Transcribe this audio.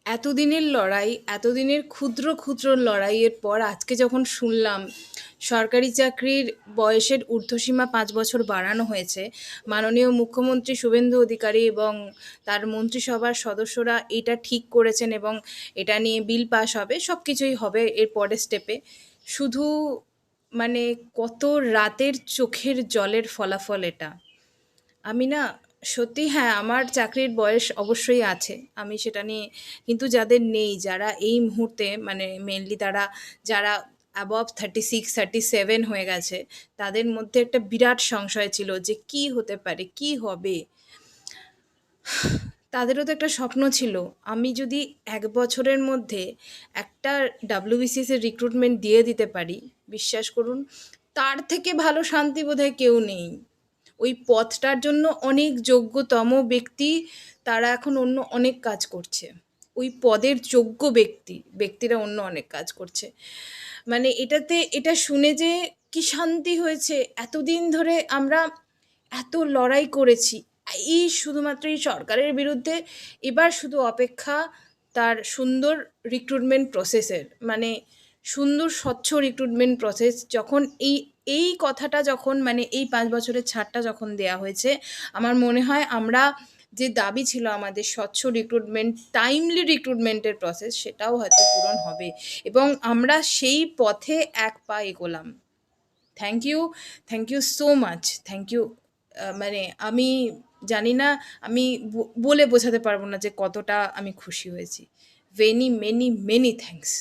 এতদিনের লড়াই, এতদিনের ক্ষুদ্র ক্ষুদ্র লড়াইয়ের পর আজকে যখন শুনলাম সরকারি চাকরির বয়সের ঊর্ধ্বসীমা 5 বছর বাড়ানো হয়েছে, মাননীয় মুখ্যমন্ত্রী শুভেন্দু অধিকারী এবং তার মন্ত্রিসভার সদস্যরা এটা ঠিক করেছেন এবং এটা নিয়ে বিল পাস হবে, সব কিছুই হবে এর পরের স্টেপে। শুধু মানে কত রাতের চোখের জলের ফলাফল এটা। আমি না, সত্যি হ্যাঁ, আমার চাকরির বয়স অবশ্যই আছে, আমি সেটা নিয়ে, কিন্তু যাদের নেই, যারা এই মুহূর্তে মানে মেনলি তারা যারা অ্যাবভ 36 37 হয়ে গেছে, তাদের মধ্যে একটা বিরাট সংশয় ছিল যে কি হতে পারে, কি হবে। তাদেরও তো একটা স্বপ্ন ছিল, আমি যদি 1 বছরের মধ্যে একটা ডাব্লিউবিসিএস এর রিক্রুটমেন্ট দিয়ে দিতে পারি, বিশ্বাস করুন, তার থেকে ভালো শান্তি বোধহয় কেউ নেই। ওই পথটার জন্য অনেক যোগ্যতম ব্যক্তি, তারা এখন অন্য অনেক কাজ করছে। ওই পদের যোগ্য ব্যক্তিরা অন্য অনেক কাজ করছে। মানে এটা শুনে যে কি শান্তি হয়েছে। এতদিন ধরে আমরা এত লড়াই করেছি এই শুধুমাত্র এই সরকারের বিরুদ্ধে। এবার শুধু অপেক্ষা তার সুন্দর রিক্রুটমেন্ট প্রসেসের, মানে সুন্দর স্বচ্ছ রিক্রুটমেন্ট প্রসেস যখন এই এই কথাটা যখন মানে এই 5 বছরের ছাড়টা যখন দেয়া হয়েছে, আমার মনে হয় আমরা যে দাবি ছিল আমাদের স্বচ্ছ রিক্রুটমেন্ট, টাইমলি রিক্রুটমেন্টের প্রসেস, সেটাও হয়তো পূরণ হবে এবং আমরা সেই পথে এক পা এগোলাম। Thank you, thank you so much, thank you. মানে আমি জানি না, আমি বলে বোঝাতে পারবো না যে কতটা আমি খুশি হয়েছি। Many many many thanks.